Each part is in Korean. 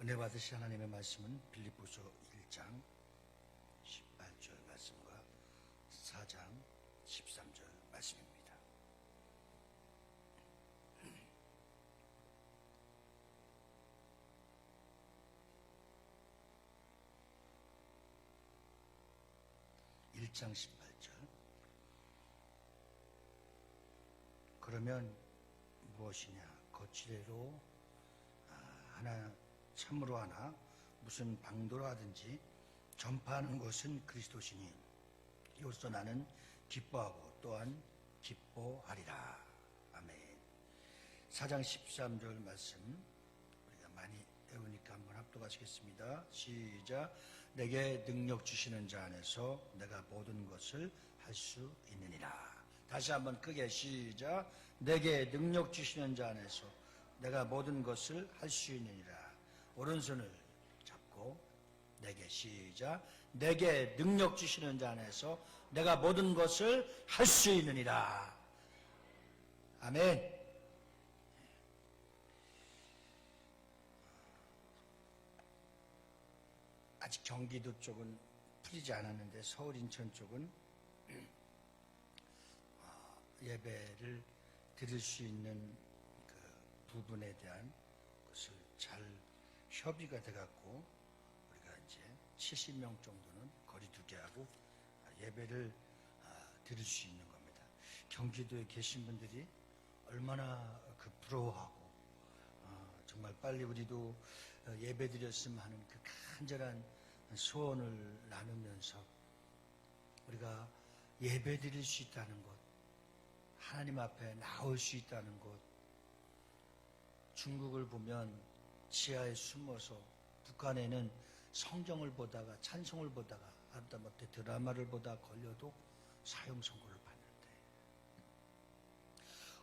은혜 받으신 하나님의 말씀은 빌립보서 1장 18절 말씀과 4장 13절 말씀입니다. (1장 18절) 그러면 무엇이냐? 거칠애로 하나 참으로 하나 무슨 방도로 하든지 전파하는 것은 그리스도시니 이로써 나는 기뻐하고 또한 기뻐하리라. 아멘. 4장 13절 말씀 우리가 많이 배우니까 한번 합독하시겠습니다. 시작. 내게 능력 주시는 자 안에서 내가 모든 것을 할 수 있느니라. 다시 한번 크게 시작. 내게 능력 주시는 자 안에서 내가 모든 것을 할 수 있느니라. 오른손을 잡고 내게 시작. 내게 능력 주시는 자 안에서 내가 모든 것을 할 수 있느니라. 아멘. 아직 경기도 쪽은 풀리지 않았는데 서울 인천 쪽은 예배를 드릴 수 있는 그 부분에 대한 것을 잘 협의가 돼갖고 우리가 이제 70명 정도는 거리두기 하고 예배를 드릴 수 있는 겁니다. 경기도에 계신 분들이 얼마나 그 부러워하고 정말 빨리 우리도 예배 드렸으면 하는 그 간절한 소원을 나누면서 우리가 예배 드릴 수 있다는 것, 하나님 앞에 나올 수 있다는 것, 중국을 보면 지하에 숨어서 북한에는 성경을 보다가 찬송을 보다가 하다못해 드라마를 보다 걸려도 사형 선고를 받는데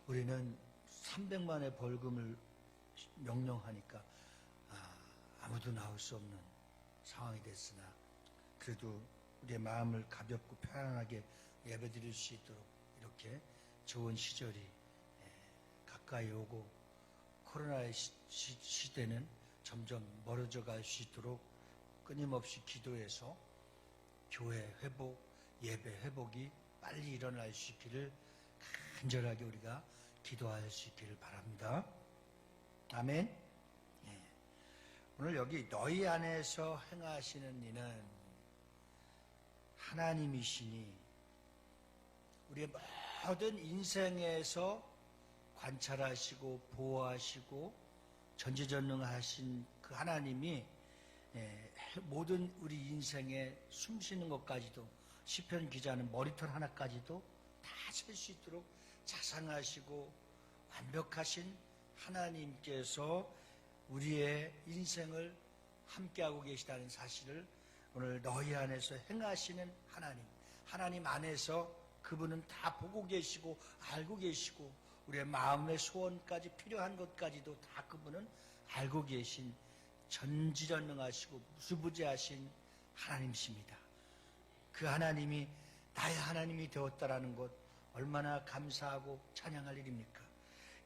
우리는 300만의 벌금을 명령하니까 아무도 나올 수 없는 상황이 됐으나 그래도 우리의 마음을 가볍고 편안하게 예배드릴 수 있도록 이렇게 좋은 시절이 가까이 오고 코로나의 시대는 점점 멀어져 갈 수 있도록 끊임없이 기도해서 교회 회복, 예배 회복이 빨리 일어날 수 있기를 간절하게 우리가 기도할 수 있기를 바랍니다. 아멘. 오늘 여기 너희 안에서 행하시는 이는 하나님이시니 우리의 모든 인생에서 관찰하시고 보호하시고 전지전능하신 그 하나님이 모든 우리 인생에 숨쉬는 것까지도 시편 기자는 머리털 하나까지도 다 셀 수 있도록 자상하시고 완벽하신 하나님께서 우리의 인생을 함께하고 계시다는 사실을 오늘 너희 안에서 행하시는 하나님 안에서 그분은 다 보고 계시고 알고 계시고 우리의 마음의 소원까지 필요한 것까지도 다 그분은 알고 계신 전지전능하시고 무수부지하신 하나님이십니다. 그 하나님이 나의 하나님이 되었다라는 것 얼마나 감사하고 찬양할 일입니까?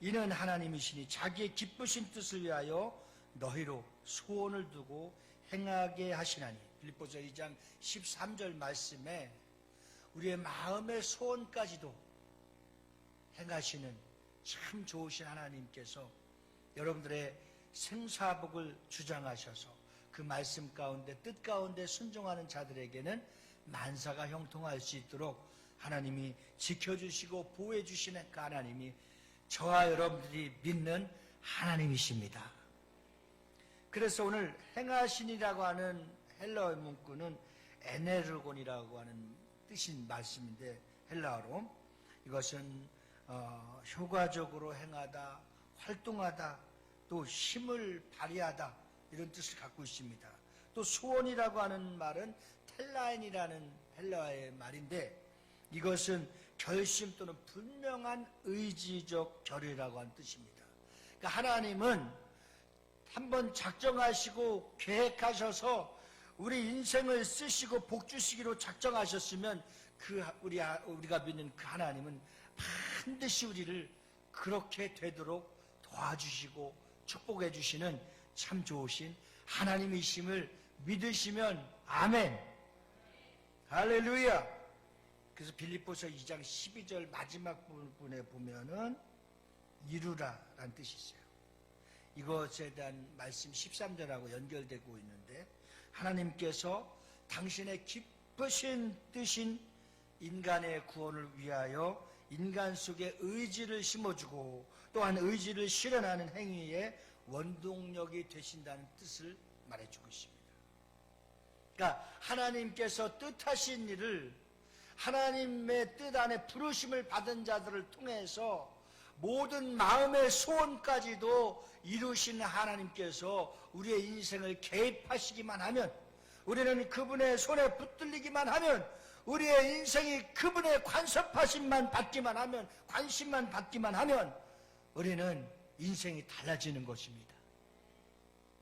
이는 하나님이시니 자기의 기쁘신 뜻을 위하여 너희로 소원을 두고 행하게 하시나니. 빌립보서 2장 13절 말씀에 우리의 마음의 소원까지도 행하시는 참 좋으신 하나님께서 여러분들의 생사복을 주장하셔서 그 말씀 가운데 뜻 가운데 순종하는 자들에게는 만사가 형통할 수 있도록 하나님이 지켜주시고 보호해 주시는 그 하나님이 저와 여러분들이 믿는 하나님이십니다. 그래서 오늘 행하신이라고 하는 헬라어 문구는 에네르곤이라고 하는 뜻인 말씀인데 헬라어로 이것은 효과적으로 행하다, 활동하다, 또 힘을 발휘하다 이런 뜻을 갖고 있습니다. 또 소원이라고 하는 말은 텔라인이라는 헬라어의 말인데 이것은 결심 또는 분명한 의지적 결의라고 하는 뜻입니다. 그러니까 하나님은 한번 작정하시고 계획하셔서 우리 인생을 쓰시고 복 주시기로 작정하셨으면 우리가 믿는 그 하나님은 반드시 우리를 그렇게 되도록 도와주시고 축복해 주시는 참 좋으신 하나님이심을 믿으시면 아멘. 할렐루야. 그래서 빌립보서 2장 12절 마지막 부분에 보면은 이루라라는 뜻이 있어요. 이것에 대한 말씀 13절하고 연결되고 있는데, 하나님께서 당신의 기쁘신 뜻인 인간의 구원을 위하여 인간 속에 의지를 심어주고 또한 의지를 실현하는 행위의 원동력이 되신다는 뜻을 말해주고 있습니다. 그러니까 하나님께서 뜻하신 일을, 하나님의 뜻 안에 부르심을 받은 자들을 통해서 모든 마음의 소원까지도 이루신 하나님께서 우리의 인생을 개입하시기만 하면, 우리는 그분의 손에 붙들리기만 하면, 우리의 인생이 그분의 간섭하심만 받기만 하면, 관심만 받기만 하면 우리는 인생이 달라지는 것입니다.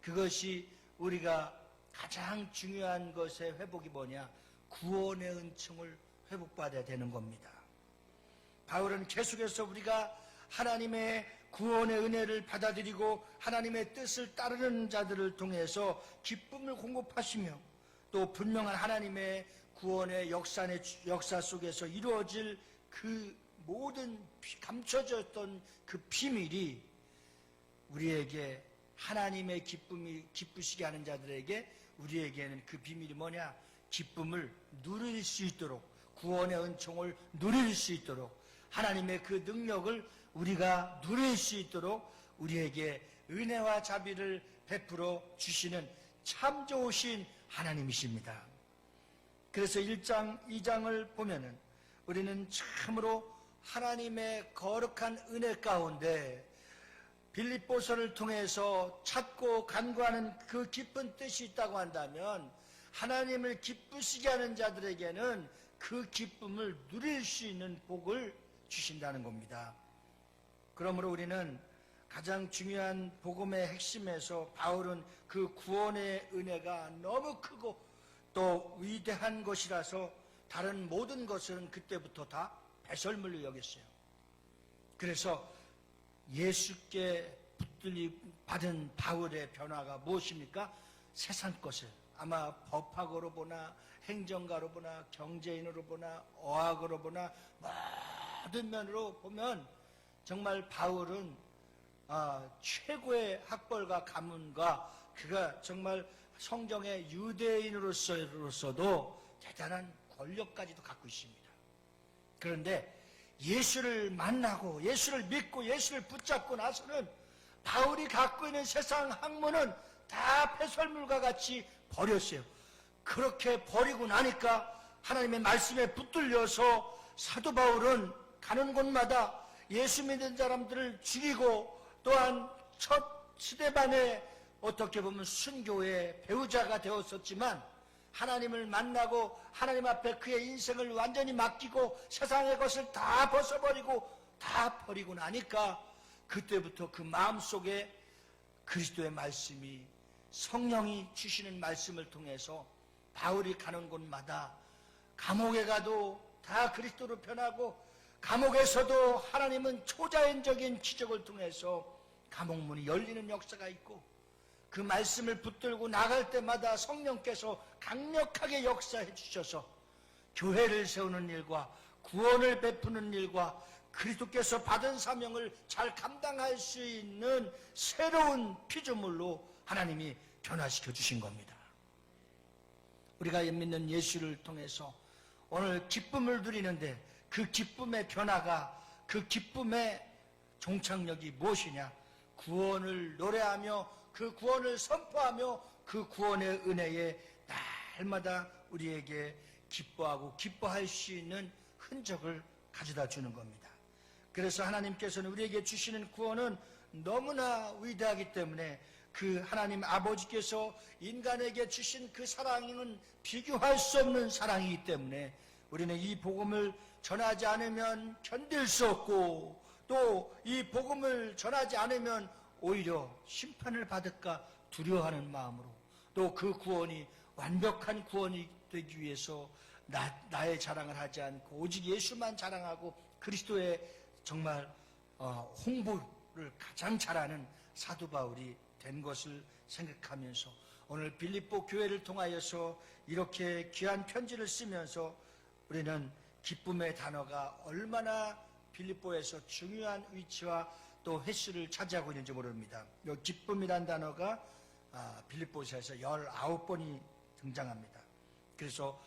그것이 우리가 가장 중요한 것의 회복이 뭐냐? 구원의 은총을 회복받아야 되는 겁니다. 바울은 계속해서 우리가 하나님의 구원의 은혜를 받아들이고 하나님의 뜻을 따르는 자들을 통해서 기쁨을 공급하시며, 또 분명한 하나님의 구원의 역사 속에서 이루어질 그 모든 감춰졌던 그 비밀이 우리에게, 하나님의 기쁨이 기쁘시게 하는 자들에게, 우리에게는 그 비밀이 뭐냐? 기쁨을 누릴 수 있도록, 구원의 은총을 누릴 수 있도록, 하나님의 그 능력을 우리가 누릴 수 있도록 우리에게 은혜와 자비를 베풀어 주시는 참 좋으신 하나님이십니다. 그래서 1장, 2장을 보면은 우리는 참으로 하나님의 거룩한 은혜 가운데 빌립보서를 통해서 찾고 간구하는 그 깊은 뜻이 있다고 한다면, 하나님을 기쁘시게 하는 자들에게는 그 기쁨을 누릴 수 있는 복을 주신다는 겁니다. 그러므로 우리는 가장 중요한 복음의 핵심에서 바울은 그 구원의 은혜가 너무 크고 또 위대한 것이라서 다른 모든 것은 그때부터 다 배설물로 여겼어요. 그래서 예수께 붙들리 받은 바울의 변화가 무엇입니까? 세상 것을, 아마 법학으로 보나 행정가로 보나 경제인으로 보나 어학으로 보나 모든 면으로 보면 정말 바울은 최고의 학벌과 가문과, 그가 정말 성경의 유대인으로서도 대단한 권력까지도 갖고 있습니다. 그런데 예수를 만나고 예수를 믿고 예수를 붙잡고 나서는 바울이 갖고 있는 세상 학문은 다 폐설물과 같이 버렸어요. 그렇게 버리고 나니까 하나님의 말씀에 붙들려서 사도 바울은 가는 곳마다 예수 믿는 사람들을 죽이고, 또한 첫 스데반의 어떻게 보면 순교의 배우자가 되었었지만, 하나님을 만나고 하나님 앞에 그의 인생을 완전히 맡기고 세상의 것을 다 벗어버리고 다 버리고 나니까 그때부터 그 마음속에 그리스도의 말씀이, 성령이 주시는 말씀을 통해서 바울이 가는 곳마다 감옥에 가도 다 그리스도로 변하고, 감옥에서도 하나님은 초자연적인 기적을 통해서 감옥문이 열리는 역사가 있고, 그 말씀을 붙들고 나갈 때마다 성령께서 강력하게 역사해 주셔서 교회를 세우는 일과 구원을 베푸는 일과 그리스도께서 받은 사명을 잘 감당할 수 있는 새로운 피조물로 하나님이 변화시켜 주신 겁니다. 우리가 믿는 예수를 통해서 오늘 기쁨을 누리는데, 그 기쁨의 변화가, 그 기쁨의 종착역이 무엇이냐? 구원을 노래하며 그 구원을 선포하며 그 구원의 은혜에 날마다 우리에게 기뻐하고 기뻐할 수 있는 흔적을 가져다 주는 겁니다. 그래서 하나님께서는 우리에게 주시는 구원은 너무나 위대하기 때문에, 그 하나님 아버지께서 인간에게 주신 그 사랑은 비교할 수 없는 사랑이기 때문에 우리는 이 복음을 전하지 않으면 견딜 수 없고, 또 이 복음을 전하지 않으면 오히려 심판을 받을까 두려워하는 마음으로, 또 그 구원이 완벽한 구원이 되기 위해서 나의 자랑을 하지 않고 오직 예수만 자랑하고 그리스도의 정말 홍보를 가장 잘하는 사도 바울이 된 것을 생각하면서 오늘 빌립보 교회를 통하여서 이렇게 귀한 편지를 쓰면서 우리는 기쁨의 단어가 얼마나 빌립보에서 중요한 위치와 또 횟수를 차지하고 있는지 모릅니다. 이 기쁨이란 단어가 빌립보서에서 19번이 등장합니다. 그래서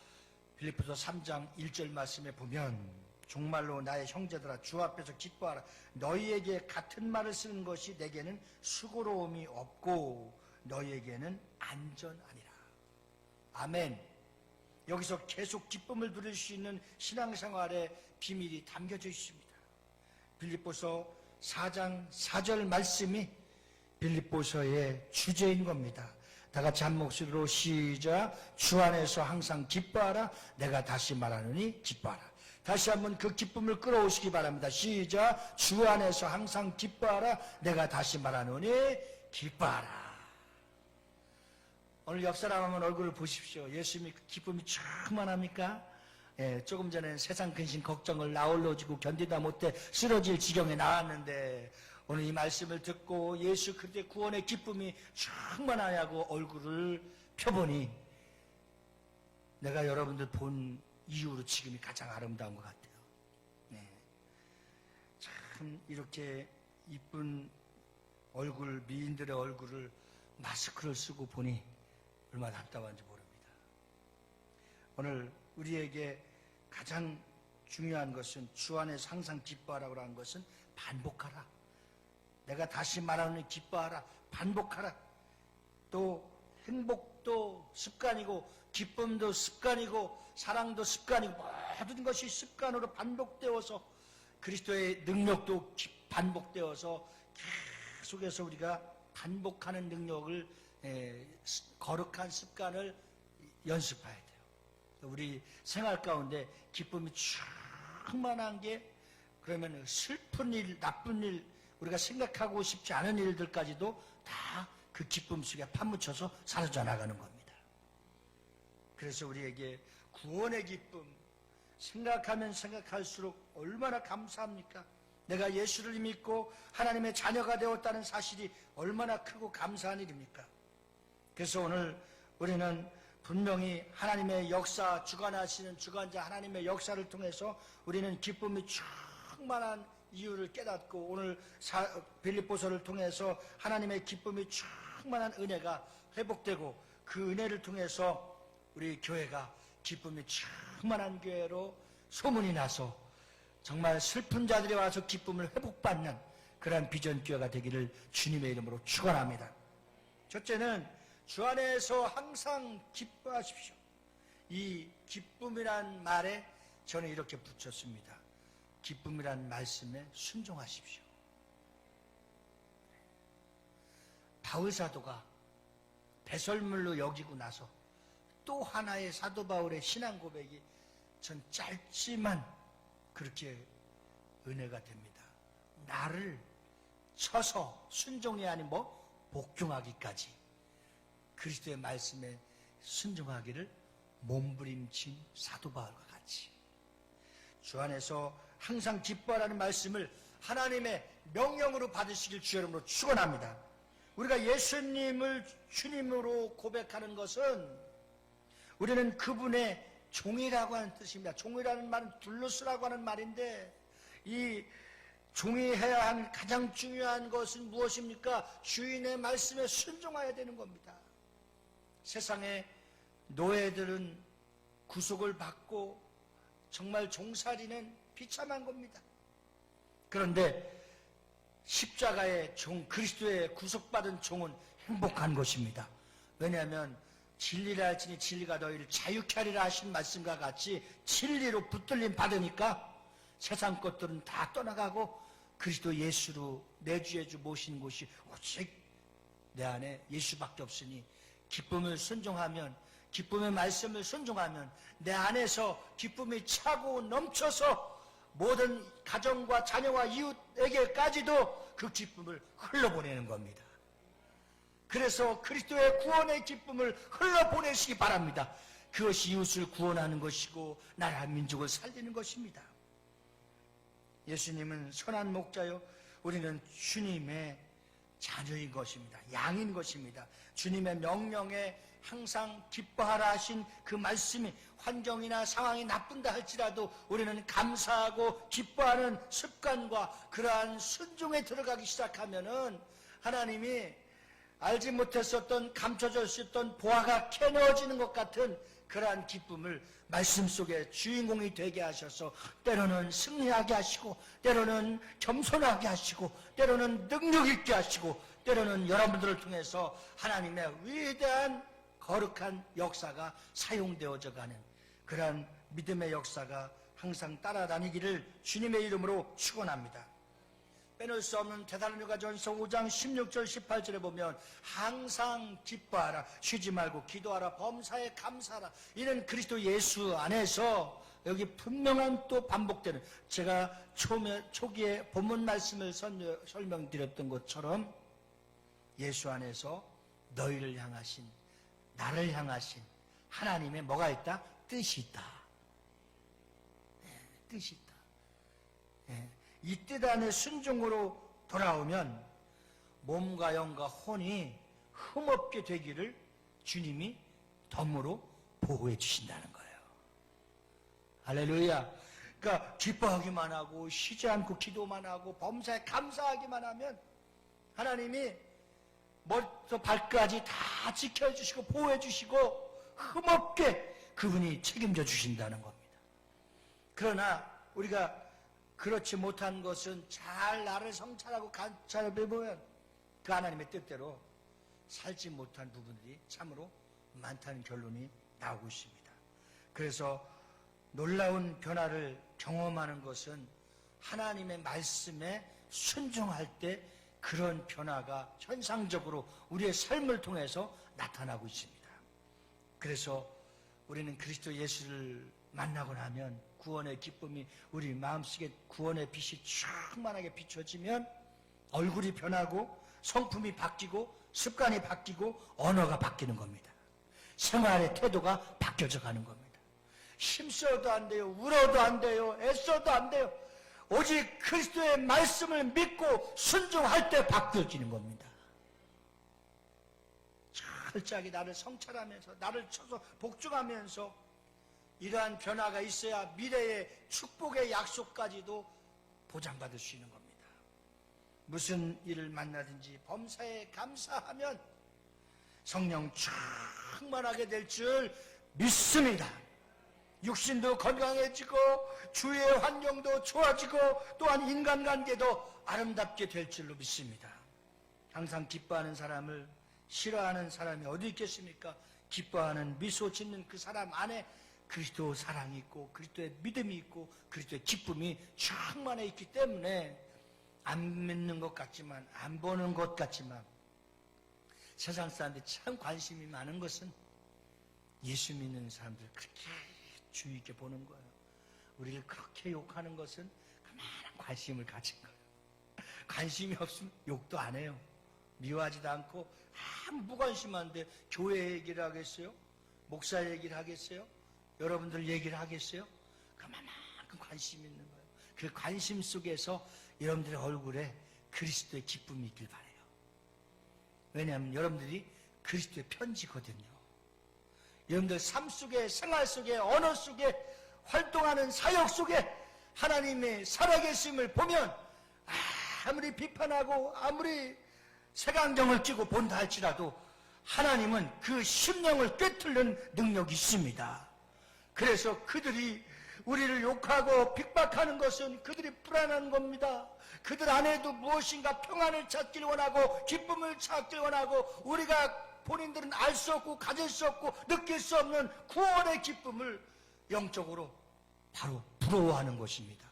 빌립보서 3장 1절 말씀에 보면 정말로 나의 형제들아 주 앞에서 기뻐하라. 너희에게 같은 말을 쓰는 것이 내게는 수고로움이 없고 너희에게는 안전하니라. 아멘. 여기서 계속 기쁨을 누릴 수 있는 신앙생활의 비밀이 담겨져 있습니다. 빌립보서 4장 4절 말씀이 빌립보서의 주제인 겁니다. 다 같이 한 목소리로 시작. 주 안에서 항상 기뻐하라. 내가 다시 말하노니 기뻐하라. 다시 한번 그 기쁨을 끌어오시기 바랍니다. 시작. 주 안에서 항상 기뻐하라. 내가 다시 말하노니 기뻐하라. 오늘 옆 사람 한번 얼굴을 보십시오. 예수님이 기쁨이 충만합니까? 예, 조금 전에 세상 근심 걱정을 나홀로 지고 견디다 못해 쓰러질 지경에 나왔는데 오늘 이 말씀을 듣고 예수 그리스도의 구원의 기쁨이 충만하냐고 얼굴을 펴보니 내가 여러분들 본 이후로 지금이 가장 아름다운 것 같아요. 네. 참 이렇게 이쁜 얼굴, 미인들의 얼굴을 마스크를 쓰고 보니 얼마나 답답한지 모릅니다. 오늘 우리에게 가장 중요한 것은 주 안에서 항상 기뻐하라고 하는 것은 반복하라. 내가 다시 말하는 기뻐하라. 반복하라. 또 행복도 습관이고 기쁨도 습관이고 사랑도 습관이고 모든 것이 습관으로 반복되어서 그리스도의 능력도 반복되어서 계속해서 우리가 반복하는 능력을 거룩한 습관을 연습해야 돼요. 우리 생활 가운데 기쁨이 충만한 게 그러면 슬픈 일, 나쁜 일, 우리가 생각하고 싶지 않은 일들까지도 다 그 기쁨 속에 파묻혀서 사라져 나가는 겁니다. 그래서 우리에게 구원의 기쁨 생각하면 생각할수록 얼마나 감사합니까? 내가 예수를 믿고 하나님의 자녀가 되었다는 사실이 얼마나 크고 감사한 일입니까? 그래서 오늘 우리는 분명히 하나님의 역사, 주관하시는 주관자 하나님의 역사를 통해서 우리는 기쁨이 충만한 이유를 깨닫고 오늘 빌립보서를 통해서 하나님의 기쁨이 충만한 은혜가 회복되고 그 은혜를 통해서 우리 교회가 기쁨이 충만한 교회로 소문이 나서 정말 슬픈 자들이 와서 기쁨을 회복받는 그러한 비전 교회가 되기를 주님의 이름으로 축원합니다. 첫째는 주 안에서 항상 기뻐하십시오. 이 기쁨이란 말에 저는 이렇게 붙였습니다. 기쁨이란 말씀에 순종하십시오. 바울 사도가 배설물로 여기고 나서 또 하나의 사도 바울의 신앙 고백이 전 짧지만 그렇게 은혜가 됩니다. 나를 쳐서 순종이 아닌 복종하기까지 그리스도의 말씀에 순종하기를 몸부림친 사도 바울과 같이 주 안에서 항상 기뻐하라는 말씀을 하나님의 명령으로 받으시길 주의 이름으로 축원합니다. 우리가 예수님을 주님으로 고백하는 것은 우리는 그분의 종이라고 하는 뜻입니다. 종이라는 말은 둘러쓰라고 하는 말인데 이 종이 해야 할 가장 중요한 것은 무엇입니까? 주인의 말씀에 순종해야 되는 겁니다. 세상에 노예들은 구속을 받고 정말 종살이는 비참한 겁니다. 그런데 십자가의 종, 그리스도의 구속받은 종은 행복한 것입니다. 왜냐하면 진리라 할지니 진리가 너희를 자유케 하리라 하신 말씀과 같이 진리로 붙들림 받으니까 세상 것들은 다 떠나가고 그리스도 예수로 내 주의 주 모신 곳이 오직 내 안에 예수밖에 없으니 기쁨을 순종하면 기쁨의 말씀을 순종하면 내 안에서 기쁨이 차고 넘쳐서 모든 가정과 자녀와 이웃에게까지도 그 기쁨을 흘러보내는 겁니다. 그래서 그리스도의 구원의 기쁨을 흘러보내시기 바랍니다. 그것이 이웃을 구원하는 것이고 나라 민족을 살리는 것입니다. 예수님은 선한 목자요 우리는 주님의 자녀인 것입니다. 양인 것입니다. 주님의 명령에 항상 기뻐하라 하신 그 말씀이 환경이나 상황이 나쁜다 할지라도 우리는 감사하고 기뻐하는 습관과 그러한 순종에 들어가기 시작하면은 하나님이 알지 못했었던, 감춰져 있었던 보화가 캐넣어지는 것 같은 그러한 기쁨을 말씀 속에 주인공이 되게 하셔서 때로는 승리하게 하시고, 때로는 겸손하게 하시고, 때로는 능력 있게 하시고, 때로는 여러분들을 통해서 하나님의 위대한 거룩한 역사가 사용되어져 가는 그러한 믿음의 역사가 항상 따라다니기를 주님의 이름으로 축원합니다. 빼놓을 수 없는 데살로니가전서 5장 16절 18절에 보면 항상 기뻐하라, 쉬지 말고 기도하라, 범사에 감사하라. 이는 그리스도 예수 안에서 여기 분명한 또 반복되는, 제가 초기에 본문 말씀을 설명드렸던 것처럼 예수 안에서 너희를 향하신, 나를 향하신 하나님의 뭐가 있다? 뜻이 있다. 뜻이 있다. 이 뜻 안에 순종으로 돌아오면 몸과 영과 혼이 흠없게 되기를 주님이 덤으로 보호해 주신다는 거예요. 할렐루야. 그러니까 기뻐하기만 하고 쉬지 않고 기도만 하고 범사에 감사하기만 하면 하나님이 머리부터 발까지 다 지켜주시고 보호해 주시고 흠없게 그분이 책임져 주신다는 겁니다. 그러나 우리가 그렇지 못한 것은 잘 나를 성찰하고 관찰해 보면 그 하나님의 뜻대로 살지 못한 부분들이 참으로 많다는 결론이 나오고 있습니다. 그래서 놀라운 변화를 경험하는 것은 하나님의 말씀에 순종할 때 그런 변화가 현상적으로 우리의 삶을 통해서 나타나고 있습니다. 그래서 우리는 그리스도 예수를 만나고 나면 구원의 기쁨이 우리 마음속에 구원의 빛이 충만하게 비춰지면 얼굴이 변하고 성품이 바뀌고 습관이 바뀌고 언어가 바뀌는 겁니다. 생활의 태도가 바뀌어져 가는 겁니다. 힘써도 안 돼요. 울어도 안 돼요. 애써도 안 돼요. 오직 그리스도의 말씀을 믿고 순종할 때 바뀌어지는 겁니다. 철저하게 나를 성찰하면서 나를 쳐서 복종하면서 이러한 변화가 있어야 미래의 축복의 약속까지도 보장받을 수 있는 겁니다. 무슨 일을 만나든지 범사에 감사하면 성령 충만하게 될 줄 믿습니다. 육신도 건강해지고 주위의 환경도 좋아지고 또한 인간관계도 아름답게 될 줄로 믿습니다. 항상 기뻐하는 사람을 싫어하는 사람이 어디 있겠습니까? 기뻐하는 미소 짓는 그 사람 안에 그리스도 사랑이 있고 그리스도의 믿음이 있고 그리스도의 기쁨이 충만해 있기 때문에 안 믿는 것 같지만 안 보는 것 같지만 세상 사람들이 참 관심이 많은 것은 예수 믿는 사람들 그렇게 주의 있게 보는 거예요. 우리를 그렇게 욕하는 것은 그만한 관심을 가진 거예요. 관심이 없으면 욕도 안 해요. 미워하지도 않고 아무 무관심한데 교회 얘기를 하겠어요? 목사 얘기를 하겠어요? 여러분들 얘기를 하겠어요? 그만큼 관심 있는 거예요. 그 관심 속에서 여러분들의 얼굴에 그리스도의 기쁨이 있길 바라요. 왜냐하면 여러분들이 그리스도의 편지거든요. 여러분들 삶 속에, 생활 속에, 언어 속에, 활동하는 사역 속에 하나님의 살아계심을 보면 아무리 비판하고 아무리 색안경을 끼고 본다 할지라도 하나님은 그 심령을 꿰뚫는 능력이 있습니다. 그래서 그들이 우리를 욕하고 핍박하는 것은 그들이 불안한 겁니다. 그들 안에도 무엇인가 평안을 찾길 원하고 기쁨을 찾길 원하고 우리가 본인들은 알 수 없고 가질 수 없고 느낄 수 없는 구원의 기쁨을 영적으로 바로 부러워하는 것입니다.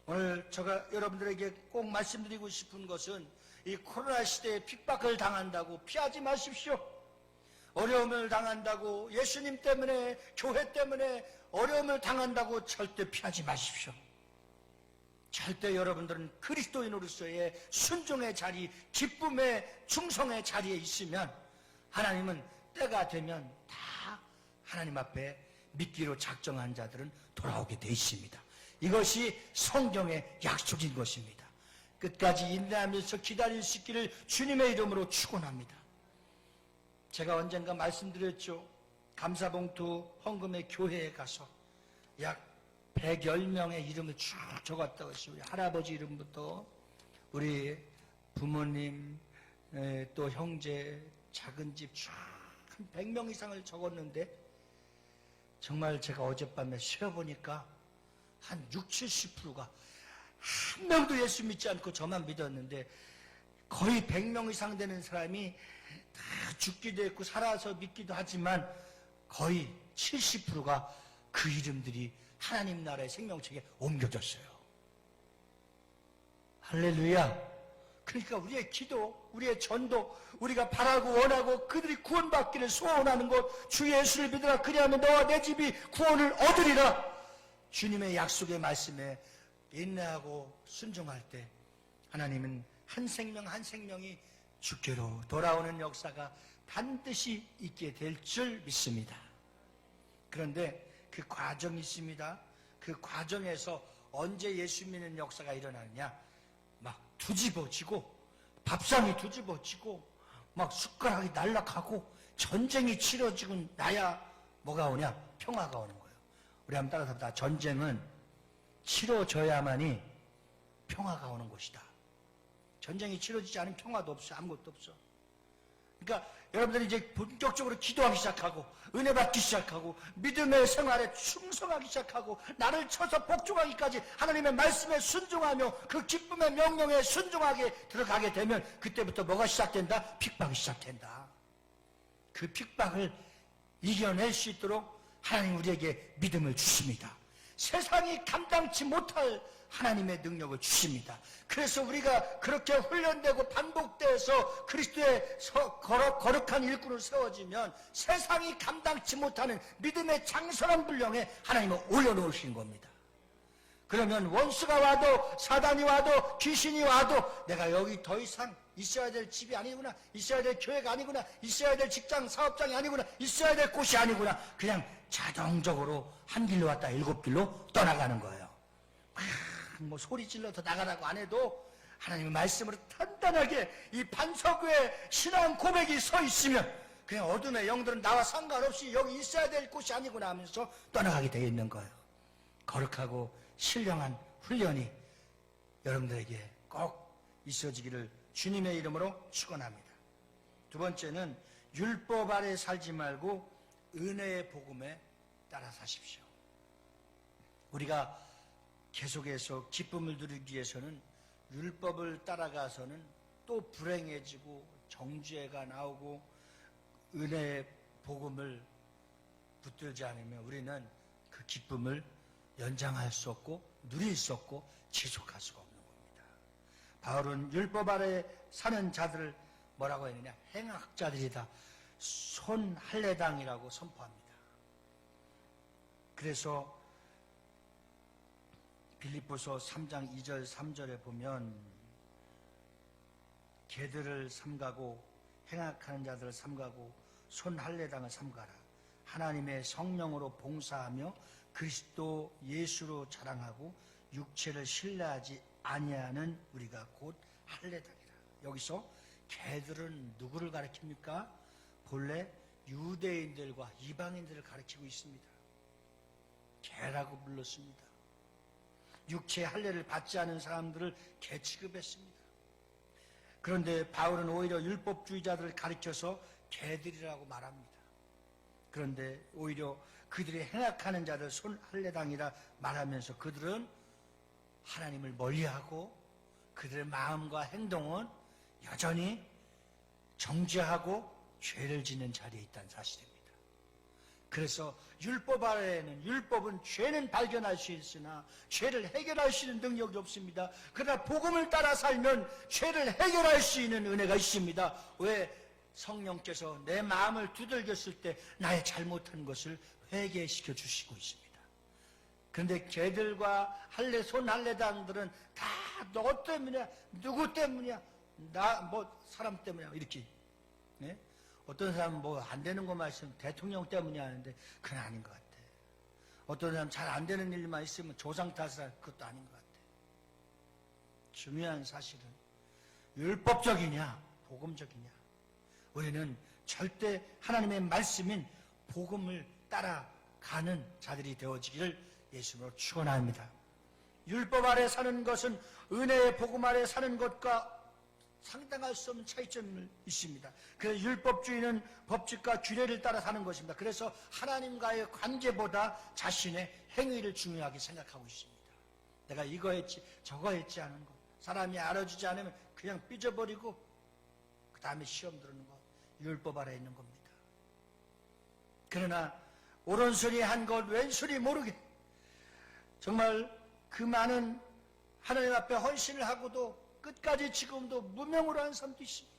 오늘 제가 여러분들에게 꼭 말씀드리고 싶은 것은 이 코로나 시대에 핍박을 당한다고 피하지 마십시오. 어려움을 당한다고 예수님 때문에 교회 때문에 어려움을 당한다고 절대 피하지 마십시오. 절대 여러분들은 그리스도인으로서의 순종의 자리, 기쁨의 충성의 자리에 있으면 하나님은 때가 되면 다 하나님 앞에 믿기로 작정한 자들은 돌아오게 돼 있습니다. 이것이 성경의 약속인 것입니다. 끝까지 인내하면서 기다릴 수 있기를 주님의 이름으로 축원합니다. 제가 언젠가 말씀드렸죠. 감사봉투 헌금의 교회에 가서 약 110명의 이름을 쭉 적었다고 했어요. 우리 할아버지 이름부터 우리 부모님, 또 형제, 작은 집 쭉 한 100명 이상을 적었는데, 정말 제가 어젯밤에 쉬어보니까 한 60, 70%가 한 명도 예수 믿지 않고 저만 믿었는데, 거의 100명 이상 되는 사람이 다 죽기도 했고 살아서 믿기도 하지만 거의 70%가 그 이름들이 하나님 나라의 생명책에 옮겨졌어요. 할렐루야. 그러니까 우리의 기도, 우리의 전도, 우리가 바라고 원하고 그들이 구원받기를 소원하는 것, 주 예수를 믿으라. 그리하면 너와 내 집이 구원을 얻으리라. 주님의 약속의 말씀에 인내하고 순종할 때 하나님은 한 생명 한 생명이 주께로 돌아오는 역사가 반드시 있게 될 줄 믿습니다. 그런데 그 과정이 있습니다. 그 과정에서 언제 예수 믿는 역사가 일어나느냐, 막 뒤집어지고 밥상이 뒤집어지고 막 숟가락이 날락하고 전쟁이 치러지고 나야 뭐가 오냐? 평화가 오는 거예요. 우리 한번 따라서 봅시다. 전쟁은 치러져야만이 평화가 오는 것이다. 전쟁이 치러지지 않으면 평화도 없어. 아무것도 없어. 그러니까 여러분들이 이제 본격적으로 기도하기 시작하고 은혜 받기 시작하고 믿음의 생활에 충성하기 시작하고 나를 쳐서 복종하기까지 하나님의 말씀에 순종하며 그 기쁨의 명령에 순종하게 들어가게 되면 그때부터 뭐가 시작된다? 핍박이 시작된다. 그 핍박을 이겨낼 수 있도록 하나님 우리에게 믿음을 주십니다. 세상이 감당치 못할 하나님의 능력을 주십니다. 그래서 우리가 그렇게 훈련되고 반복돼서 그리스도의 거룩한 일꾼을 세워지면 세상이 감당치 못하는 믿음의 장선한 분량에 하나님은 올려놓으신 겁니다. 그러면 원수가 와도 사단이 와도 귀신이 와도 내가 여기 더 이상 있어야 될 집이 아니구나, 있어야 될 교회가 아니구나, 있어야 될 직장 사업장이 아니구나, 있어야 될 곳이 아니구나, 그냥 자동적으로 한 길로 왔다 7길로 떠나가는 거예요. 뭐 소리 질러서 나가라고 안 해도 하나님의 말씀으로 단단하게 이 반석 위에 신앙 고백이 서 있으면 그냥 어둠의 영들은 나와 상관없이 여기 있어야 될 곳이 아니구나 하면서 떠나가게 되어 있는 거예요. 거룩하고 신령한 훈련이 여러분들에게 꼭 있어지기를 주님의 이름으로 축원합니다. 두 번째는 율법 아래 살지 말고 은혜의 복음에 따라 사십시오. 우리가 계속해서 기쁨을 누리기 위해서는 율법을 따라가서는 또 불행해지고 정죄가 나오고 은혜의 복음을 붙들지 않으면 우리는 그 기쁨을 연장할 수 없고 누릴 수 없고 지속할 수가 없는 겁니다. 바울은 율법 아래 사는 자들을 뭐라고 했느냐? 행악자들이다. 손할례당이라고 선포합니다. 그래서 빌립보서 3장 2절 3절에 보면 개들을 삼가고 행악하는 자들을 삼가고 손할례당을 삼가라. 하나님의 성령으로 봉사하며 그리스도 예수로 자랑하고 육체를 신뢰하지 아니하는 우리가 곧 할례당이라. 여기서 개들은 누구를 가리킵니까? 본래 유대인들과 이방인들을 가리키고 있습니다. 개라고 불렀습니다. 육체의 할례를 받지 않은 사람들을 개 취급했습니다. 그런데 바울은 오히려 율법주의자들을 가리켜서 개들이라고 말합니다. 그런데 오히려 그들이 행악하는 자들 손할례당이라 말하면서 그들은 하나님을 멀리하고 그들의 마음과 행동은 여전히 정죄하고 죄를 짓는 자리에 있다는 사실입니다. 그래서 율법 아래에는 율법은 죄는 발견할 수 있으나 죄를 해결할 수 있는 능력이 없습니다. 그러나 복음을 따라 살면 죄를 해결할 수 있는 은혜가 있습니다. 왜? 성령께서 내 마음을 두들겼을 때 나의 잘못한 것을 회개시켜 주시고 있습니다. 그런데 걔들과 손할례당들은 다 너 때문이야, 누구 때문이야, 나 뭐 사람 때문이야 이렇게. 네? 어떤 사람은 뭐 안 되는 것만 있으면 대통령 때문이 하는데 그건 아닌 것 같아. 어떤 사람 잘 안 되는 일만 있으면 조상 탓을 할 그것도 아닌 것 같아. 중요한 사실은 율법적이냐 복음적이냐. 우리는 절대 하나님의 말씀인 복음을 따라가는 자들이 되어지기를 예수님으로 축원합니다. 율법 아래 사는 것은 은혜의 복음 아래 사는 것과 상당할 수 없는 차이점이 있습니다. 그래서 율법주의는 법칙과 규례를 따라 사는 것입니다. 그래서 하나님과의 관계보다 자신의 행위를 중요하게 생각하고 있습니다. 내가 이거 했지 저거 했지 하는 것, 사람이 알아주지 않으면 그냥 삐져버리고 그 다음에 시험 들는 것, 율법 아래 있는 겁니다. 그러나 오른손이 한 것 왼손이 모르게 정말 그 많은 하나님 앞에 헌신을 하고도 끝까지 지금도 무명으로 한 사람도 있습니다.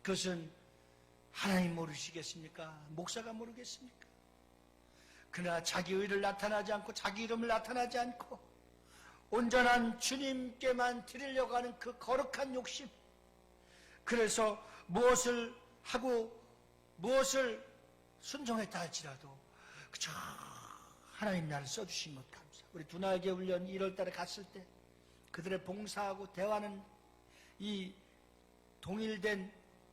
그것은 하나님 모르시겠습니까? 목사가 모르겠습니까? 그러나 자기 의를 나타나지 않고 자기 이름을 나타나지 않고 온전한 주님께만 드리려고 하는 그 거룩한 욕심, 그래서 무엇을 하고 무엇을 순종했다 할지라도 그저 하나님 나를 써주신 것 감사. 우리 두날개 훈련 1월달에 갔을 때 그들의 봉사하고 대화는 이 동일된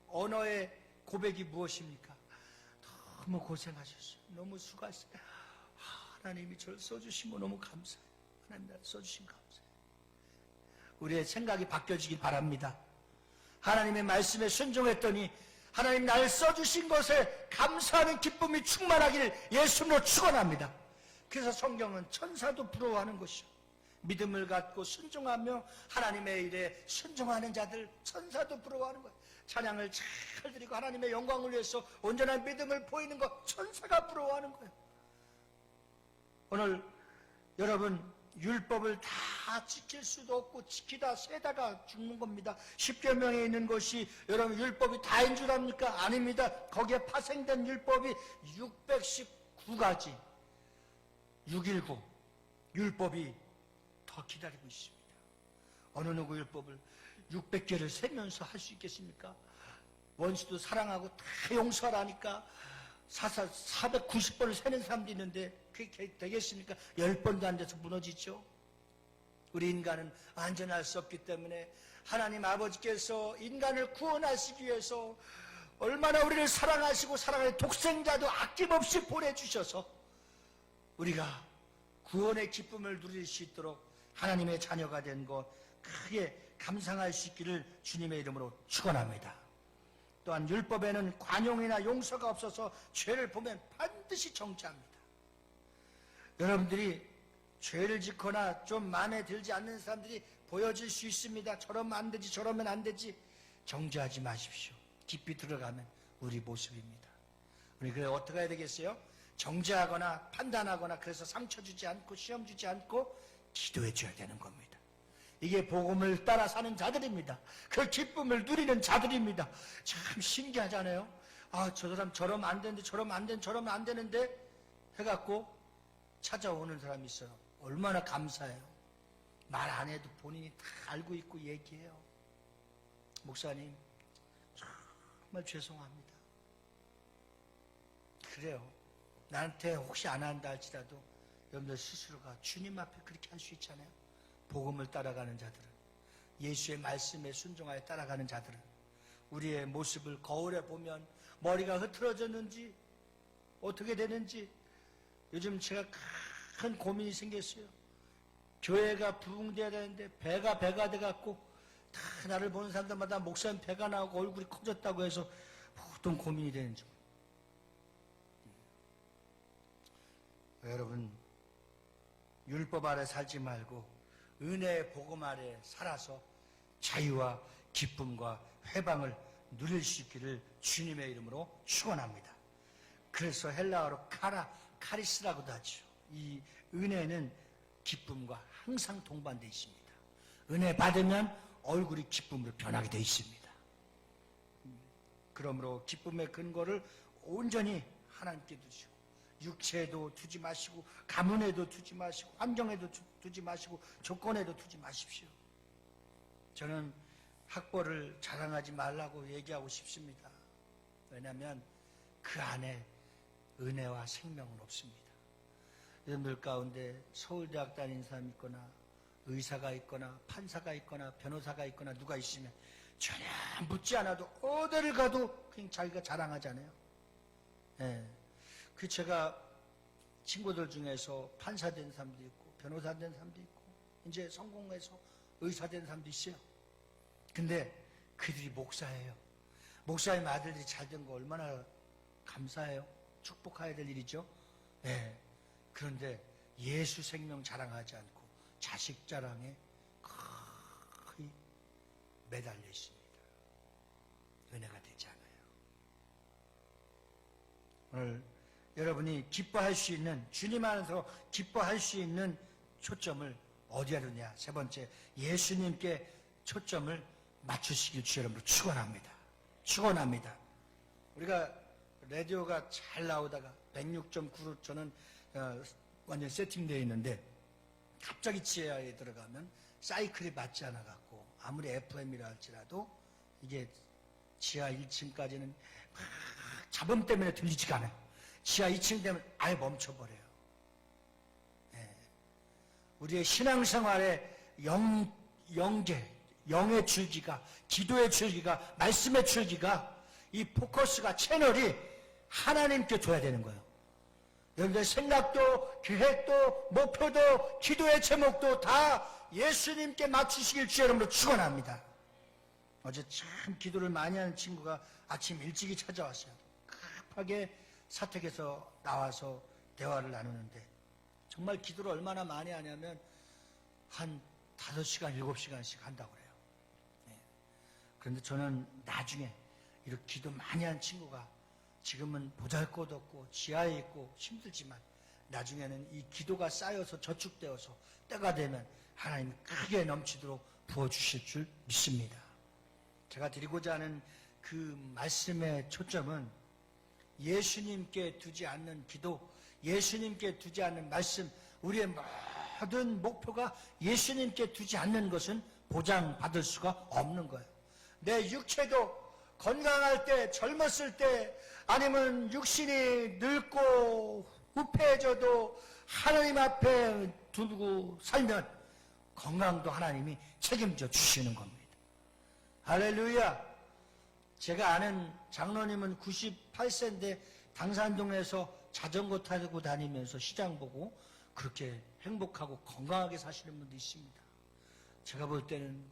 언어의 고백이 무엇입니까? 너무 고생하셨어요. 너무 수고하셨어요. 하나님이 저를 써주신 거 너무 감사해요. 하나님 나를 써주신 거 감사해요. 우리의 생각이 바뀌어지길 바랍니다. 하나님의 말씀에 순종했더니 하나님 나를 써주신 것에 감사하는 기쁨이 충만하기를 예수님으로 축원합니다. 그래서 성경은 천사도 부러워하는 것이요, 믿음을 갖고 순종하며 하나님의 일에 순종하는 자들 천사도 부러워하는 거예요. 찬양을 잘 드리고 하나님의 영광을 위해서 온전한 믿음을 보이는 것 천사가 부러워하는 거예요. 오늘 여러분 율법을 다 지킬 수도 없고 지키다 세다가 죽는 겁니다. 10계명에 있는 것이 여러분 율법이 다인 줄 압니까? 아닙니다. 거기에 파생된 율법이 619가지 619 율법이 더 기다리고 있습니다. 어느 누구 율법을 600개를 세면서 할 수 있겠습니까? 원수도 사랑하고 다 용서하라니까 490번을 세는 사람도 있는데 그게 되겠습니까? 10번도 안 돼서 무너지죠. 우리 인간은 완전할 수 없기 때문에 하나님 아버지께서 인간을 구원하시기 위해서 얼마나 우리를 사랑하시고 사랑하는 독생자도 아낌없이 보내주셔서 우리가 구원의 기쁨을 누릴 수 있도록 하나님의 자녀가 된 것 크게 감상할 수 있기를 주님의 이름으로 축원합니다. 또한 율법에는 관용이나 용서가 없어서 죄를 보면 반드시 정죄합니다. 여러분들이 죄를 짓거나 좀 마음에 들지 않는 사람들이 보여질 수 있습니다. 저러면 안 되지 저러면 안 되지. 정죄하지 마십시오. 깊이 들어가면 우리 모습입니다. 우리 그래 어떻게 해야 되겠어요? 정죄하거나 판단하거나 그래서 상처 주지 않고 시험 주지 않고 기도해 줘야 되는 겁니다. 이게 복음을 따라 사는 자들입니다. 그 기쁨을 누리는 자들입니다. 참 신기하잖아요. 저 사람 저러면 안 되는데 저러면 안 되는데 해갖고 찾아오는 사람이 있어요. 얼마나 감사해요. 말 안 해도 본인이 다 알고 있고 얘기해요. 목사님 정말 죄송합니다. 그래요. 나한테 혹시 안 한다 할지라도 여러분들 스스로가 주님 앞에 그렇게 할 수 있잖아요. 복음을 따라가는 자들은, 예수의 말씀에 순종하여 따라가는 자들은 우리의 모습을 거울에 보면 머리가 흐트러졌는지 어떻게 되는지 요즘 제가 큰 고민이 생겼어요. 교회가 부흥돼야 되는데 배가 돼갖고 다 나를 보는 사람들마다 목사님 배가 나오고 얼굴이 커졌다고 해서 어떤 고민이 되는지. 여러분 율법 아래 살지 말고 은혜의 복음 아래 살아서 자유와 기쁨과 회방을 누릴 수 있기를 주님의 이름으로 축원합니다. 그래서 헬라어로 카리스라고도 하죠. 이 은혜는 기쁨과 항상 동반되어 있습니다. 은혜 받으면 얼굴이 기쁨으로 변하게 되어 있습니다. 그러므로 기쁨의 근거를 온전히 하나님께 두시고 육체에도 두지 마시고 가문에도 두지 마시고 환경에도 두지 마시고 조건에도 두지 마십시오. 저는 학벌을 자랑하지 말라고 얘기하고 싶습니다. 왜냐하면 그 안에 은혜와 생명은 없습니다. 여러분들 가운데 서울대학 다닌 사람 있거나 의사가 있거나 판사가 있거나 변호사가 있거나 누가 있으면 전혀 묻지 않아도 어디를 가도 그냥 자기가 자랑하잖아요. 예. 그 제가 친구들 중에서 판사 된 사람도 있고 변호사 된 사람도 있고 이제 성공해서 의사 된 사람도 있어요. 근데 그들이 목사예요. 목사님 아들들이 잘 된 거 얼마나 감사해요. 축복해야 될 일이죠. 예. 그런데 예수 생명 자랑하지 않고 자식 자랑에 거의 매달려 있습니다. 은혜가 되지 않아요. 오늘 여러분이 기뻐할 수 있는, 주님 안에서 기뻐할 수 있는 초점을 어디에 두냐? 세 번째, 예수님께 초점을 맞추시길 주 여러분을 축원합니다. 축원합니다. 우리가 라디오가 잘 나오다가 106.9로 저는 완전 세팅되어 있는데 갑자기 지하에 들어가면 사이클이 맞지 않아 갖고 아무리 FM이라 할지라도 이게 지하 1층까지는 막 잡음 때문에 들리지가 않아요. 지하 2층 되면 아예 멈춰버려요. 네. 우리의 신앙생활의 영계, 영의 줄기가, 기도의 줄기가, 말씀의 줄기가, 이 포커스가, 채널이 하나님께 줘야 되는 거예요. 여러분들 생각도, 계획도, 목표도, 기도의 제목도 다 예수님께 맞추시길 주 여러분으로 축원합니다. 어제 참 기도를 많이 하는 친구가 아침 일찍이 찾아왔어요. 급하게 사택에서 나와서 대화를 나누는데 정말 기도를 얼마나 많이 하냐면 한 5시간, 7시간씩 한다고 그래요. 네. 그런데 저는 나중에 이렇게 기도 많이 한 친구가 지금은 보잘것없고 지하에 있고 힘들지만 나중에는 이 기도가 쌓여서 저축되어서 때가 되면 하나님이 크게 넘치도록 부어주실 줄 믿습니다. 제가 드리고자 하는 그 말씀의 초점은 예수님께 두지 않는 기도, 예수님께 두지 않는 말씀, 우리의 모든 목표가 예수님께 두지 않는 것은 보장받을 수가 없는 거예요. 내 육체도 건강할 때, 젊었을 때, 아니면 육신이 늙고 후패해져도 하나님 앞에 두고 살면 건강도 하나님이 책임져 주시는 겁니다. 할렐루야. 제가 아는 장로님은 98세인데 당산동에서 자전거 타고 다니면서 시장 보고 그렇게 행복하고 건강하게 사시는 분도 있습니다. 제가 볼 때는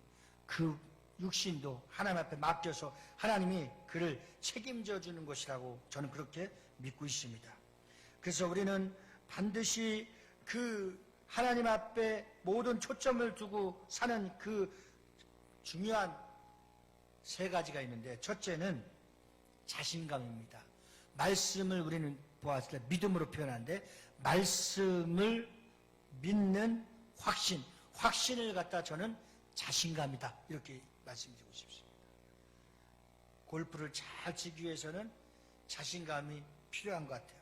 그 육신도 하나님 앞에 맡겨서 하나님이 그를 책임져 주는 것이라고 저는 그렇게 믿고 있습니다. 그래서 우리는 반드시 그 하나님 앞에 모든 초점을 두고 사는 그 중요한 3가지가 있는데 첫째는 자신감입니다. 말씀을 우리는 보았을 때 믿음으로 표현하는데 말씀을 믿는 확신, 확신을 갖다 저는 자신감이다 이렇게 말씀드리고 싶습니다. 골프를 잘 치기 위해서는 자신감이 필요한 것 같아요.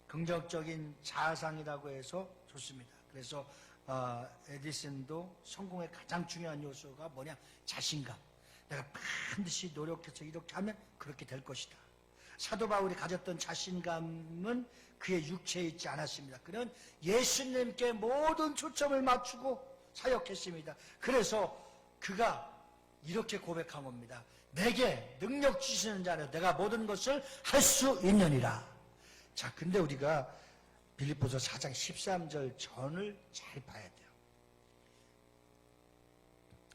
긍정적인 자아상이라고 해서 좋습니다. 그래서 에디슨도 성공의 가장 중요한 요소가 뭐냐? 자신감. 내가 반드시 노력해서 이렇게 하면 그렇게 될 것이다. 사도 바울이 가졌던 자신감은 그의 육체에 있지 않았습니다. 그는 예수님께 모든 초점을 맞추고 사역했습니다. 그래서 그가 이렇게 고백한 겁니다. 내게 능력 주시는 자는 내가 모든 것을 할 수 있느니라. 자, 근데 우리가 빌립보서 4장 13절 전을 잘 봐야 돼요.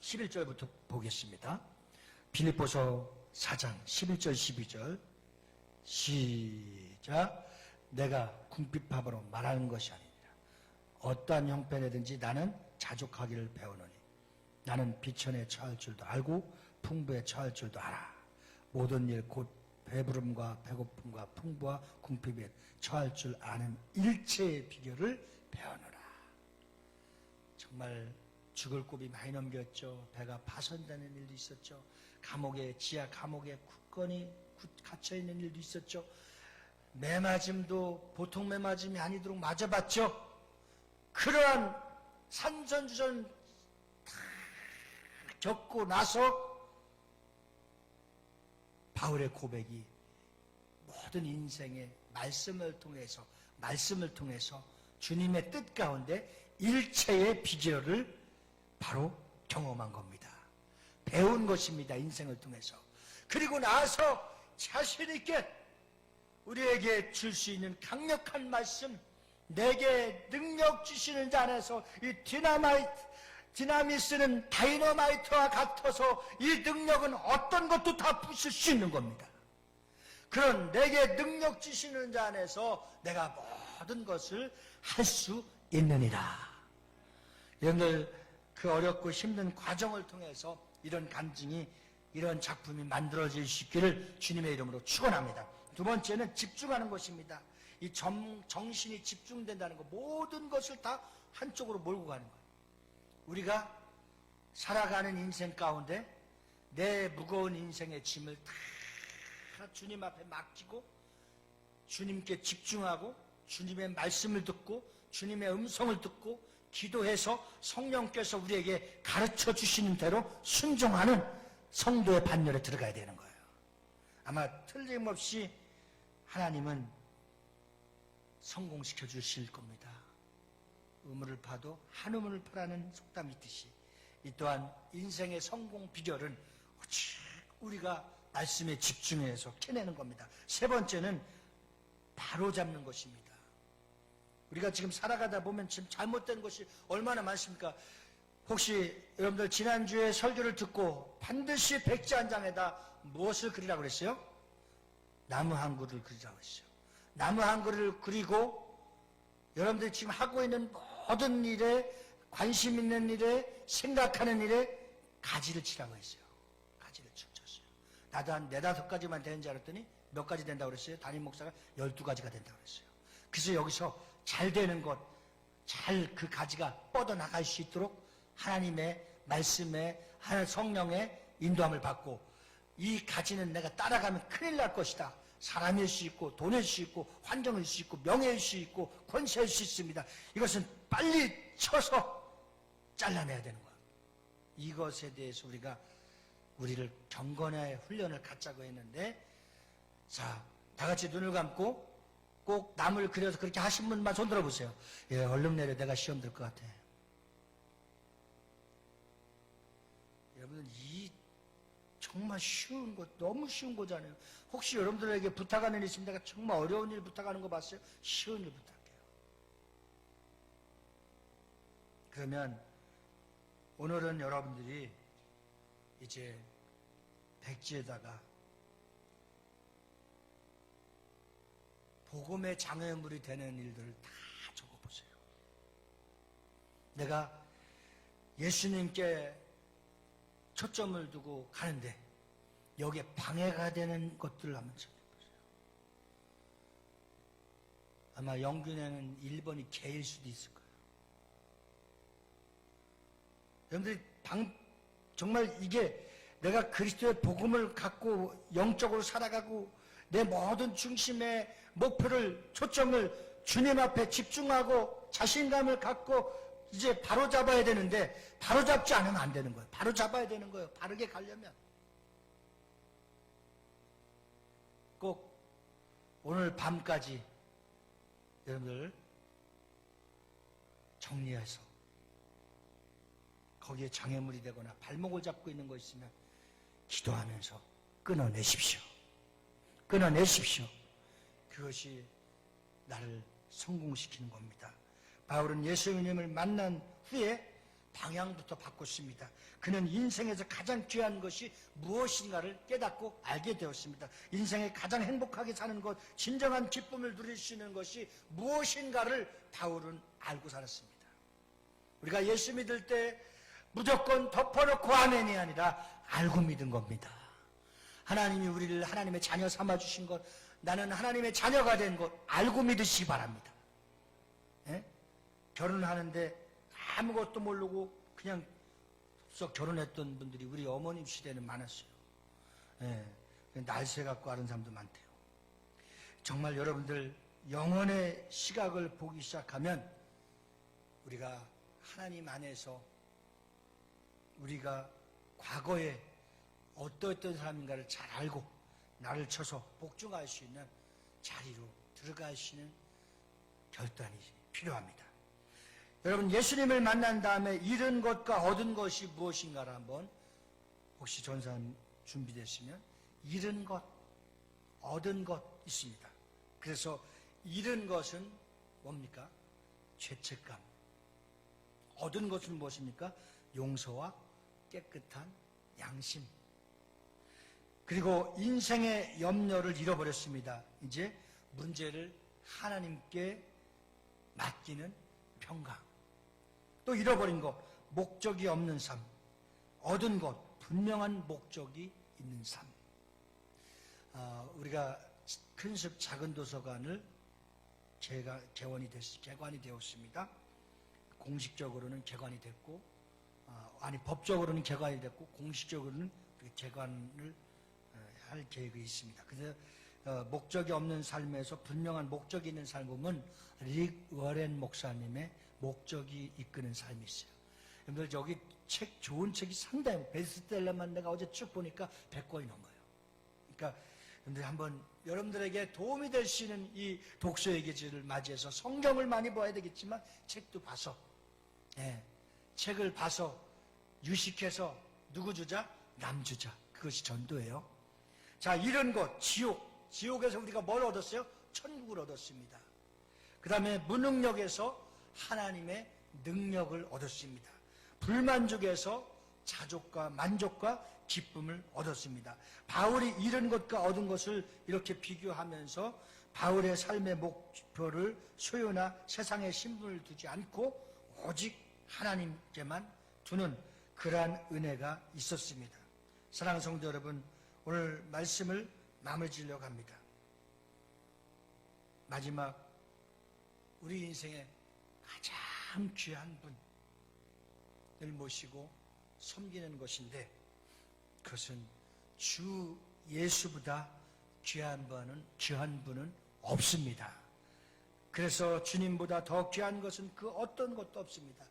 11절부터 보겠습니다. 빌립보서 4장 11절 12절 시작. 내가 궁핍함으로 말하는 것이 아니니라. 어떠한 형편이든지 나는 자족하기를 배우노니 나는 비천에 처할 줄도 알고 풍부에 처할 줄도 알아. 모든 일 곧 배부름과 배고픔과 풍부와 궁핍에 처할 줄 아는 일체의 비결을 배우노라. 정말 죽을 고비 많이 넘겼죠. 배가 파손되는 일도 있었죠. 지하 감옥에 굳건히 갇혀있는 일도 있었죠. 매맞음도 보통 매맞음이 아니도록 맞아봤죠. 그러한 산전주전 다 겪고 나서 바울의 고백이 모든 인생의 말씀을 통해서 주님의 뜻 가운데 일체의 비결을 바로 경험한 겁니다. 배운 것입니다. 인생을 통해서. 그리고 나서 자신 있게 우리에게 줄 수 있는 강력한 말씀, 내게 능력 주시는 자 안에서 이 디나미스는 다이너마이트와 같아서 이 능력은 어떤 것도 다 부술 수 있는 겁니다. 그런 내게 능력 주시는 자 안에서 내가 모든 것을 할 수 있느니라. 여러분들 그 어렵고 힘든 과정을 통해서 이런 간증이, 이런 작품이 만들어질 수 있기를 주님의 이름으로 축원합니다. 두 번째는 집중하는 것입니다. 이 정신이 집중된다는 것, 모든 것을 다 한쪽으로 몰고 가는 거예요. 우리가 살아가는 인생 가운데 내 무거운 인생의 짐을 다 주님 앞에 맡기고 주님께 집중하고 주님의 말씀을 듣고 주님의 음성을 듣고 기도해서 성령께서 우리에게 가르쳐 주시는 대로 순종하는 성도의 반열에 들어가야 되는 거예요. 아마 틀림없이 하나님은 성공시켜 주실 겁니다. 우물을 파도 한 우물을 파라는 속담이 있듯이 이 또한 인생의 성공 비결은 오직 우리가 말씀에 집중해서 캐내는 겁니다. 세 번째는 바로잡는 것입니다. 우리가 지금 살아가다 보면 지금 잘못된 것이 얼마나 많습니까? 혹시 여러분들 지난주에 설교를 듣고 반드시 백지 한 장에다 무엇을 그리라고 그랬어요? 나무 한 그루를 그리라고 했어요. 나무 한 그루를 그리고 여러분들이 지금 하고 있는 모든 일에, 관심 있는 일에, 생각하는 일에 가지를 치라고 했어요. 가지를 쳤어요. 나도 한 4-5가지만 되는 줄 알았더니 몇 가지 된다고 그랬어요? 담임 목사가 12가지가 된다고 그랬어요. 그래서 여기서 잘 되는 것, 잘 그 가지가 뻗어나갈 수 있도록 하나님의 말씀에, 성령의 인도함을 받고 이 가지는 내가 따라가면 큰일 날 것이다. 사람일 수 있고 돈일 수 있고 환경일 수 있고 명예일 수 있고 권세일 수 있습니다. 이것은 빨리 쳐서 잘라내야 되는 거야. 이것에 대해서 우리를 경건의 훈련을 갖자고 했는데, 자, 다 같이 눈을 감고 꼭 남을 그려서 그렇게 하신 분만 손 들어보세요. 예, 얼른 내려. 내가 시험 들 것 같아. 여러분, 이 정말 쉬운 거, 너무 쉬운 거잖아요. 혹시 여러분들에게 부탁하는 일 있으면 내가 정말 어려운 일 부탁하는 거 봤어요? 쉬운 일 부탁해요. 그러면 오늘은 여러분들이 이제 백지에다가 복음의 장애물이 되는 일들을 다 적어보세요. 내가 예수님께 초점을 두고 가는데 여기에 방해가 되는 것들을 한번 적어보세요. 아마 영균에는 1번이 개일 수도 있을 거예요. 여러분들이 정말 이게 내가 그리스도의 복음을 갖고 영적으로 살아가고 내 모든 중심의 목표를, 초점을 주님 앞에 집중하고 자신감을 갖고 이제 바로 잡아야 되는데 바로 잡지 않으면 안 되는 거예요. 바로 잡아야 되는 거예요. 바르게 가려면. 꼭 오늘 밤까지 여러분들 정리해서 거기에 장애물이 되거나 발목을 잡고 있는 거 있으면 기도하면서 끊어내십시오. 끊어내십시오. 그것이 나를 성공시키는 겁니다. 바울은 예수님을 만난 후에 방향부터 바꿨습니다. 그는 인생에서 가장 귀한 것이 무엇인가를 깨닫고 알게 되었습니다. 인생에 가장 행복하게 사는 것, 진정한 기쁨을 누릴 수 있는 것이 무엇인가를 바울은 알고 살았습니다. 우리가 예수 믿을 때 무조건 덮어놓고 아멘이 아니라 알고 믿은 겁니다. 하나님이 우리를 하나님의 자녀 삼아주신 것, 나는 하나님의 자녀가 된 것 알고 믿으시기 바랍니다. 예? 결혼하는데 아무것도 모르고 그냥 썩 결혼했던 분들이 우리 어머님 시대는 많았어요. 예. 날새 갖고 아는 사람도 많대요. 정말 여러분들 영혼의 시각을 보기 시작하면 우리가 하나님 안에서 우리가 과거에 어떠했던 사람인가를 잘 알고 나를 쳐서 복종할 수 있는 자리로 들어갈 수 있는 결단이 필요합니다. 여러분, 예수님을 만난 다음에 잃은 것과 얻은 것이 무엇인가를 한번, 혹시 전사님 준비되시면, 잃은 것, 얻은 것 있습니다. 그래서 잃은 것은 뭡니까? 죄책감. 얻은 것은 무엇입니까? 용서와 깨끗한 양심. 그리고 인생의 염려를 잃어버렸습니다. 이제 문제를 하나님께 맡기는 평강. 또 잃어버린 것, 목적이 없는 삶. 얻은 것, 분명한 목적이 있는 삶. 우리가 큰 숲 작은 도서관을 개관이 되었습니다. 공식적으로는 개관이 됐고, 법적으로는 개관이 됐고, 공식적으로는 개관을 할 계획이 있습니다. 그래서 목적이 없는 삶에서 분명한 목적이 있는 삶은 릭 워렌 목사님의 목적이 이끄는 삶이 있어요. 여러분들, 여기 좋은 책이 상당히, 베스트셀러만 내가 어제 쭉 보니까 100권이 넘어요. 그러니까 여러분들 한번 여러분들에게 도움이 될 수 있는 이 독서의 계절을 맞이해서 성경을 많이 봐야 되겠지만 책도 봐서, 책을 봐서 유식해서 누구 주자? 남 주자. 그것이 전도예요. 자, 이런 것, 지옥에서 우리가 뭘 얻었어요? 천국을 얻었습니다. 그 다음에 무능력에서 하나님의 능력을 얻었습니다. 불만족에서 자족과 만족과 기쁨을 얻었습니다. 바울이 잃은 것과 얻은 것을 이렇게 비교하면서 바울의 삶의 목표를 소유나 세상의 신분을 두지 않고 오직 하나님께만 두는 그러한 은혜가 있었습니다. 사랑하는 성도 여러분, 오늘 말씀을 마무리 지으려고 합니다. 마지막 우리 인생의 가장 귀한 분을 모시고 섬기는 것인데, 그것은 주 예수보다 귀한 분은 없습니다. 그래서 주님보다 더 귀한 것은 그 어떤 것도 없습니다.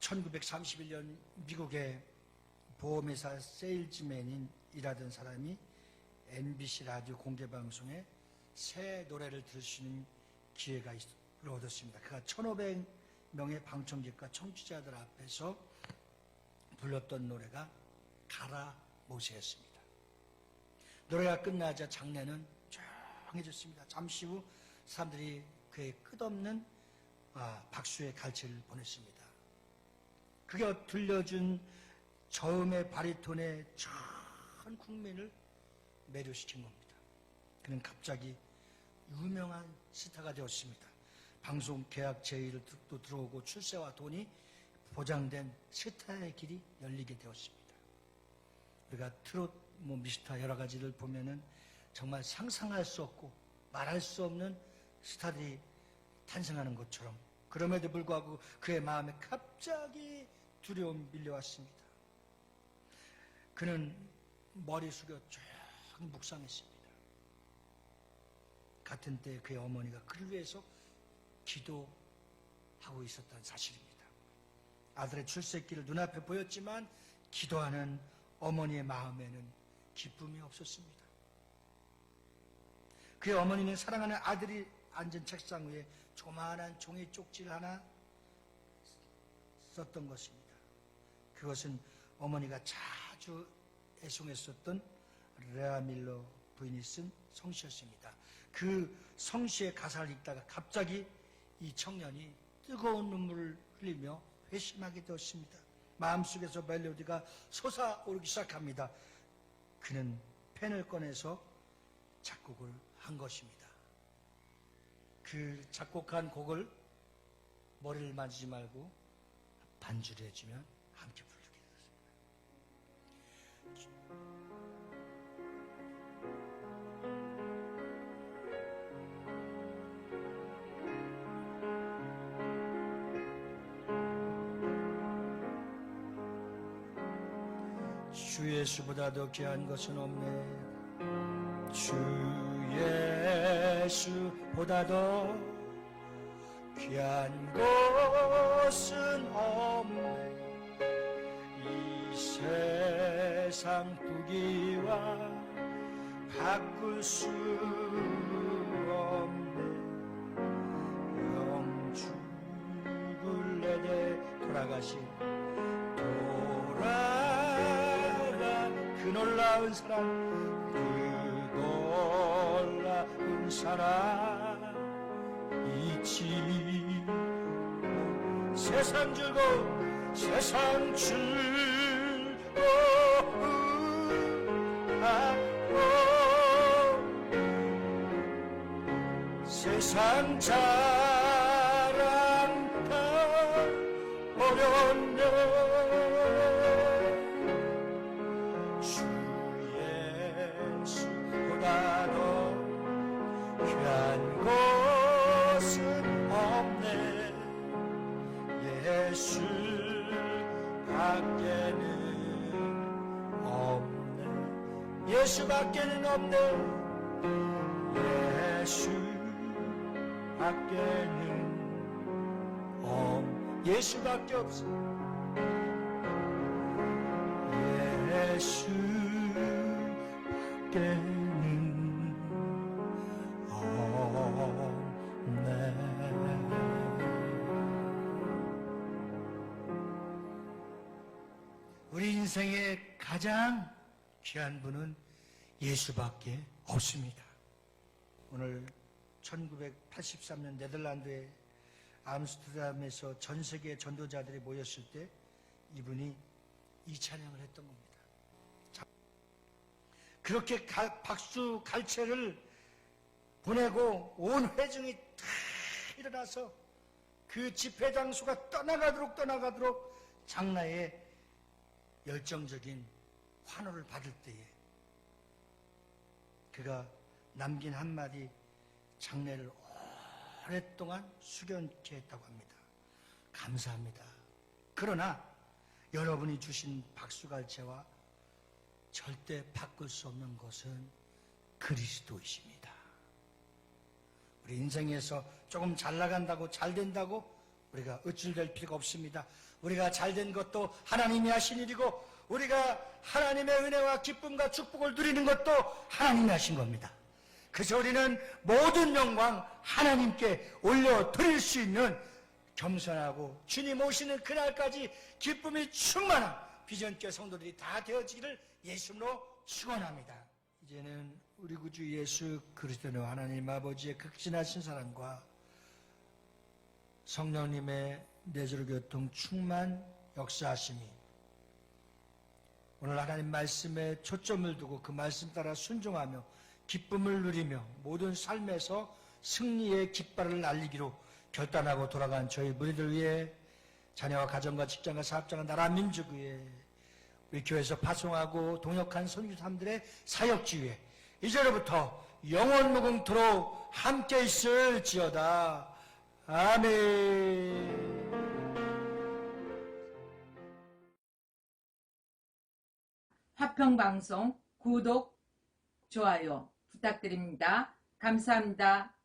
1931년 미국의 보험회사 세일즈맨인 일하던 사람이 MBC 라디오 공개방송에 새 노래를 들을 수 있는 기회가 얻었습니다. 그가 1,500명의 방청객과 청취자들 앞에서 불렀던 노래가 가라 모세였습니다. 노래가 끝나자 장례는 조용해졌습니다. 잠시 후 사람들이 그의 끝없는 박수의 갈채를 보냈습니다. 그가 들려준 저음의 바리톤의 전 국민을 매료시킨 겁니다. 그는 갑자기 유명한 스타가 되었습니다. 방송 계약 제의를 또 들어오고 출세와 돈이 보장된 스타의 길이 열리게 되었습니다. 우리가 트롯, 미스터 여러 가지를 보면은 정말 상상할 수 없고 말할 수 없는 스타들이 탄생하는 것처럼, 그럼에도 불구하고 그의 마음에 갑자기 두려움이 밀려왔습니다. 그는 머리 숙여 조용히 묵상했습니다. 같은 때 그의 어머니가 그를 위해서 기도하고 있었다는 사실입니다. 아들의 출세길을 눈앞에 보였지만 기도하는 어머니의 마음에는 기쁨이 없었습니다. 그의 어머니는 사랑하는 아들이 앉은 책상 위에 조그마한 종이 쪽지를 하나 썼던 것입니다. 그것은 어머니가 자주 애송했었던 레아 밀러 부인이 쓴 성시였습니다. 그 성시의 가사를 읽다가 갑자기 이 청년이 뜨거운 눈물을 흘리며 회심하게 되었습니다. 마음속에서 멜로디가 솟아오르기 시작합니다. 그는 펜을 꺼내서 작곡을 한 것입니다. 그 작곡한 곡을 머리를 만지지 말고 반주를 해주면 함께 부르게 되었습니다. 주 예수보다 더 귀한 것은 없네. 주 예수보다 더 귀한 것은 없네. 이 세상 부귀와 바꿀 수 없네. 영주고 인도하신 돌아가 그 놀라운 사랑 그 놀라운 사랑 잊지 세상 즐거움 세상 즐거움하고 세상 자랑다 어려운 주 예수보다 더 귀한 것은 없네 예수 밖에는 없네 예수 밖에는 없네 예수 밖에는 예수밖에 없어 예수 밖에는 없네 우리 인생의 가장 귀한 분은 예수밖에 없습니다. 오늘 1983년 네덜란드의 암스테르담에서 전 세계 전도자들이 모였을 때 이분이 이 찬양을 했던 겁니다. 그렇게 박수 갈채를 보내고 온 회중이 다 일어나서 그 집회 장소가 떠나가도록 장라의 열정적인 환호를 받을 때에 그가 남긴 한마디 장례를 오랫동안 수련케 했다고 합니다. 감사합니다. 그러나 여러분이 주신 박수갈채와 절대 바꿀 수 없는 것은 그리스도이십니다. 우리 인생에서 조금 잘 나간다고 잘 된다고 우리가 어찔될 필요가 없습니다. 우리가 잘된 것도 하나님이 하신 일이고 우리가 하나님의 은혜와 기쁨과 축복을 누리는 것도 하나님이 하신 겁니다. 그래서 우리는 모든 영광 하나님께 올려드릴 수 있는 겸손하고 주님 오시는 그날까지 기쁨이 충만한 비전교회 성도들이 다 되어지기를 예수님으로 축원합니다. 이제는 우리 구주 예수 그리스도는 하나님 아버지의 극진하신 사랑과 성령님의 내주로 교통 충만 역사하심이 오늘 하나님 말씀에 초점을 두고 그 말씀 따라 순종하며 기쁨을 누리며 모든 삶에서 승리의 깃발을 날리기로 결단하고 돌아간 저희 무리들 위해 자녀와 가정과 직장과 사업장과 나라 민족 위해 우리 교회에서 파송하고 동역한 선교사님들의 사역지 위에 이제로부터 영원 무궁토록 함께 있을지어다. 아멘. 화평방송 구독, 좋아요 부탁드립니다. 감사합니다.